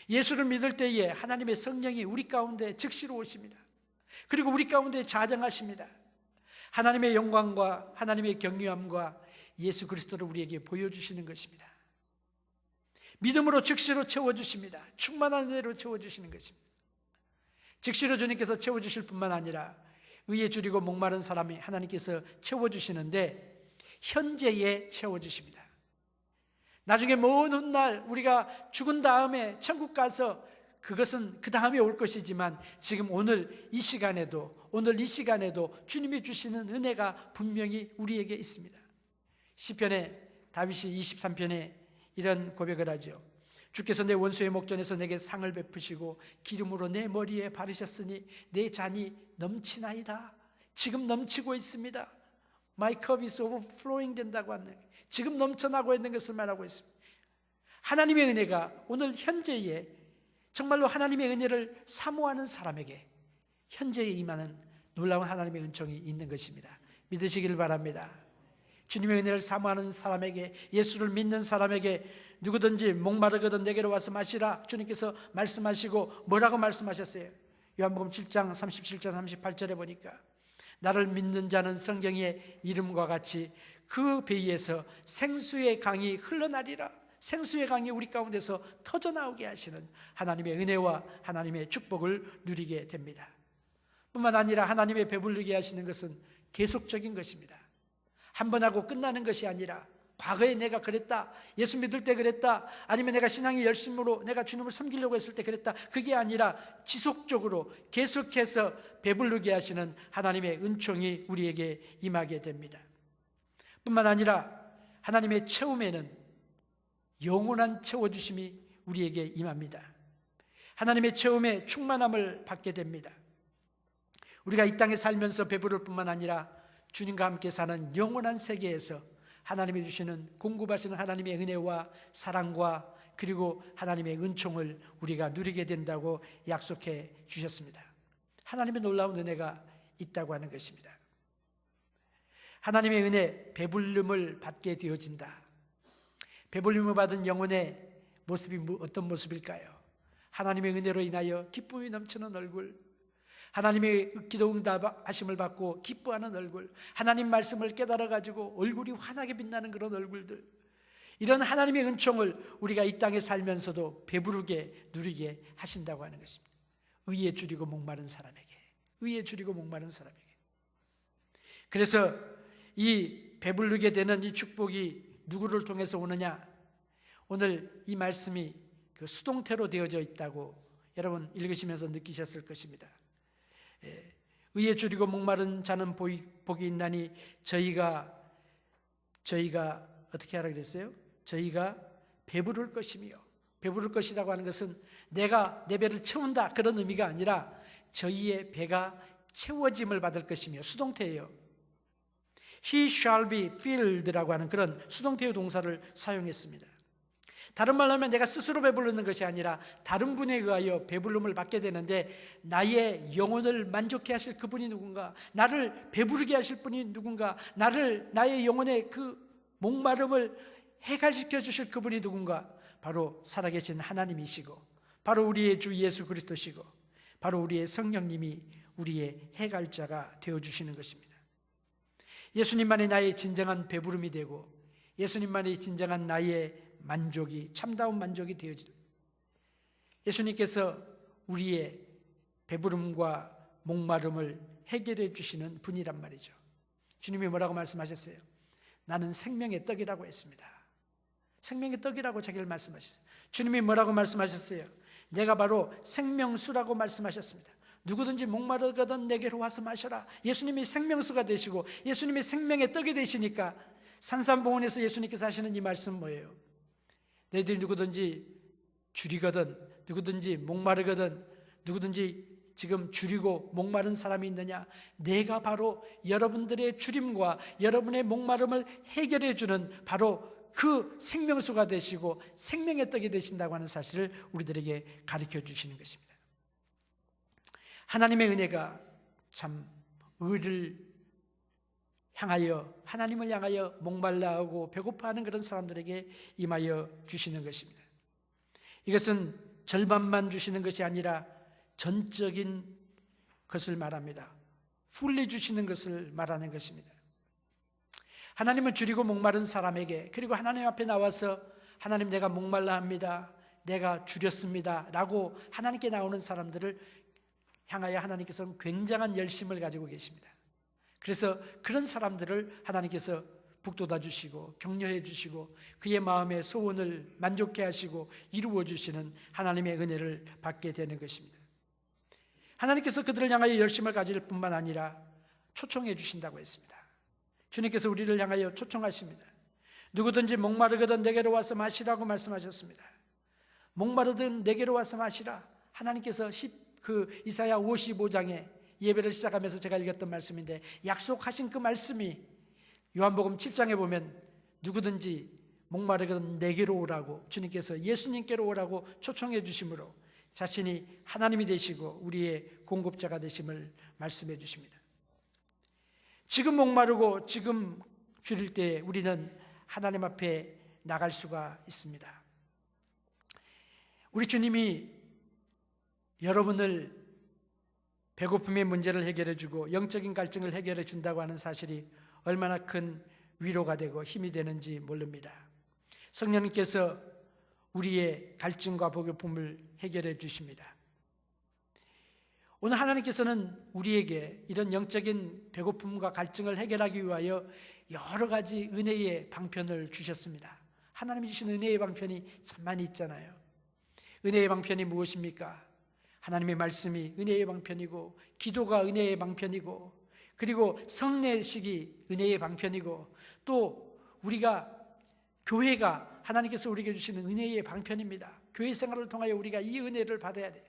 예수를 믿을 때에 하나님의 성령이 우리 가운데 즉시로 오십니다. 그리고 우리 가운데 자정하십니다. 하나님의 영광과 하나님의 경외함과 예수 그리스도를 우리에게 보여주시는 것입니다. 믿음으로 즉시로 채워주십니다. 충만한 은혜로 채워주시는 것입니다. 즉시로 주님께서 채워주실 뿐만 아니라 의에 줄이고 목마른 사람이 하나님께서 채워주시는데 현재에 채워주십니다. 나중에 먼 훗날 우리가 죽은 다음에 천국 가서 그것은 그 다음에 올 것이지만 지금 오늘 이 시간에도 주님이 주시는 은혜가 분명히 우리에게 있습니다. 시편에 다윗이 23편에 이런 고백을 하죠. 주께서 내 원수의 목전에서 내게 상을 베푸시고 기름으로 내 머리에 바르셨으니 내 잔이 넘치나이다. 지금 넘치고 있습니다. My cup is overflowing 된다고 하는, 지금 넘쳐나고 있는 것을 말하고 있습니다. 하나님의 은혜가 오늘 현재에 정말로 하나님의 은혜를 사모하는 사람에게 현재에 임하는 놀라운 하나님의 은총이 있는 것입니다. 믿으시기를 바랍니다. 주님의 은혜를 사모하는 사람에게, 예수를 믿는 사람에게 누구든지 목마르거든 내게로 와서 마시라 주님께서 말씀하시고 뭐라고 말씀하셨어요? 요한복음 7장 37절 38절에 보니까 나를 믿는 자는 성경의 이름과 같이 그 배에서 생수의 강이 흘러나리라. 생수의 강이 우리 가운데서 터져나오게 하시는 하나님의 은혜와 하나님의 축복을 누리게 됩니다. 뿐만 아니라 하나님의 배부르게 하시는 것은 계속적인 것입니다. 한 번 하고 끝나는 것이 아니라 과거에 내가 그랬다, 예수 믿을 때 그랬다, 아니면 내가 신앙의 열심으로 내가 주님을 섬기려고 했을 때 그랬다, 그게 아니라 지속적으로 계속해서 배부르게 하시는 하나님의 은총이 우리에게 임하게 됩니다. 뿐만 아니라 하나님의 채움에는 영원한 채워주심이 우리에게 임합니다. 하나님의 채움에 충만함을 받게 됩니다. 우리가 이 땅에 살면서 배부를 뿐만 아니라 주님과 함께 사는 영원한 세계에서 하나님이 주시는 공급하시는 하나님의 은혜와 사랑과 그리고 하나님의 은총을 우리가 누리게 된다고 약속해 주셨습니다. 하나님의 놀라운 은혜가 있다고 하는 것입니다. 하나님의 은혜, 배불림을 받게 되어진다. 배불림을 받은 영혼의 모습이 어떤 모습일까요? 하나님의 은혜로 인하여 기쁨이 넘치는 얼굴, 하나님의 기도 응답하심을 받고 기뻐하는 얼굴, 하나님 말씀을 깨달아가지고 얼굴이 환하게 빛나는 그런 얼굴들, 이런 하나님의 은총을 우리가 이 땅에 살면서도 배부르게 누리게 하신다고 하는 것입니다. 의에 줄이고 목마른 사람에게, 의에 줄이고 목마른 사람에게. 그래서 이 배부르게 되는 이 축복이 누구를 통해서 오느냐? 오늘 이 말씀이 그 수동태로 되어져 있다고 여러분 읽으시면서 느끼셨을 것입니다. 의에 줄이고 목마른 자는 복이 있나니 저희가 어떻게 하라 그랬어요? 저희가 배부를 것이며, 배부를 것이라고 하는 것은 내가 내 배를 채운다 그런 의미가 아니라 저희의 배가 채워짐을 받을 것이며, 수동태예요. He shall be filled라고 하는 그런 수동태의 동사를 사용했습니다. 다른 말로 하면 내가 스스로 배부르는 것이 아니라 다른 분에 의하여 배부름을 받게 되는데, 나의 영혼을 만족해 하실 그분이 누군가, 나를 배부르게 하실 분이 누군가, 나의 영혼의 그 목마름을 해갈시켜 주실 그분이 누군가, 바로 살아계신 하나님이시고, 바로 우리의 주 예수 그리스도시고, 바로 우리의 성령님이 우리의 해갈자가 되어주시는 것입니다. 예수님만이 나의 진정한 배부름이 되고, 예수님만이 진정한 나의 만족이, 참다운 만족이 되어지는, 예수님께서 우리의 배부름과 목마름을 해결해 주시는 분이란 말이죠. 주님이 뭐라고 말씀하셨어요? 나는 생명의 떡이라고 했습니다. 생명의 떡이라고 자기를 말씀하셨어요. 주님이 뭐라고 말씀하셨어요? 내가 바로 생명수라고 말씀하셨습니다. 누구든지 목마르거든 내게로 와서 마셔라. 예수님이 생명수가 되시고 예수님이 생명의 떡이 되시니까 산삼봉원에서 예수님께서 하시는 이 말씀은 뭐예요? 너희들이 누구든지 줄이거든, 누구든지 목마르거든, 누구든지 지금 줄이고 목마른 사람이 있느냐? 내가 바로 여러분들의 줄임과 여러분의 목마름을 해결해 주는 바로 그 생명수가 되시고 생명의 떡이 되신다고 하는 사실을 우리들에게 가르쳐 주시는 것입니다. 하나님의 은혜가 참 의를 향하여, 하나님을 향하여 목말라하고 배고파하는 그런 사람들에게 임하여 주시는 것입니다. 이것은 절반만 주시는 것이 아니라 전적인 것을 말합니다. 풀리 주시는 것을 말하는 것입니다. 하나님은 줄이고 목마른 사람에게, 그리고 하나님 앞에 나와서 하나님 내가 목말라 합니다, 내가 줄였습니다 라고 하나님께 나오는 사람들을 향하여 하나님께서는 굉장한 열심을 가지고 계십니다. 그래서 그런 사람들을 하나님께서 북돋아 주시고 격려해 주시고 그의 마음의 소원을 만족해 하시고 이루어 주시는 하나님의 은혜를 받게 되는 것입니다. 하나님께서 그들을 향하여 열심을 가질 뿐만 아니라 초청해 주신다고 했습니다. 주님께서 우리를 향하여 초청하십니다. 누구든지 목마르거든 내게로 와서 마시라고 말씀하셨습니다. 목마르든 내게로 와서 마시라. 하나님께서 이사야 55장에 예배를 시작하면서 제가 읽었던 말씀인데, 약속하신 그 말씀이 요한복음 7장에 보면 누구든지 목마르거든 내게로 오라고, 주님께서 예수님께로 오라고 초청해 주심으로 자신이 하나님이 되시고 우리의 공급자가 되심을 말씀해 주십니다. 지금 목마르고 지금 줄일 때 우리는 하나님 앞에 나갈 수가 있습니다. 우리 주님이 여러분을 배고픔의 문제를 해결해 주고 영적인 갈증을 해결해 준다고 하는 사실이 얼마나 큰 위로가 되고 힘이 되는지 모릅니다. 성령님께서 우리의 갈증과 배고픔을 해결해 주십니다. 오늘 하나님께서는 우리에게 이런 영적인 배고픔과 갈증을 해결하기 위하여 여러 가지 은혜의 방편을 주셨습니다. 하나님이 주신 은혜의 방편이 참 많이 있잖아요. 은혜의 방편이 무엇입니까? 하나님의 말씀이 은혜의 방편이고, 기도가 은혜의 방편이고, 그리고 성례식이 은혜의 방편이고, 또 우리가 교회가 하나님께서 우리에게 주시는 은혜의 방편입니다. 교회 생활을 통하여 우리가 이 은혜를 받아야 돼요.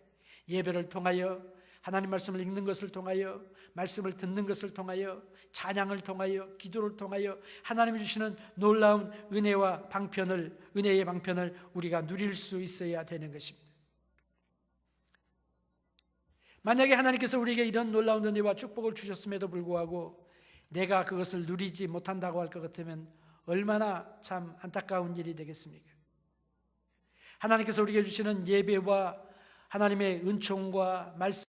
예배를 통하여, 하나님 말씀을 읽는 것을 통하여, 말씀을 듣는 것을 통하여, 찬양을 통하여, 기도를 통하여 하나님이 주시는 놀라운 은혜와 방편을, 은혜의 방편을 우리가 누릴 수 있어야 되는 것입니다. 만약에 하나님께서 우리에게 이런 놀라운 은혜와 축복을 주셨음에도 불구하고 내가 그것을 누리지 못한다고 할 것 같으면 얼마나 참 안타까운 일이 되겠습니까? 하나님께서 우리에게 주시는 예배와 하나님의 은총과 말씀,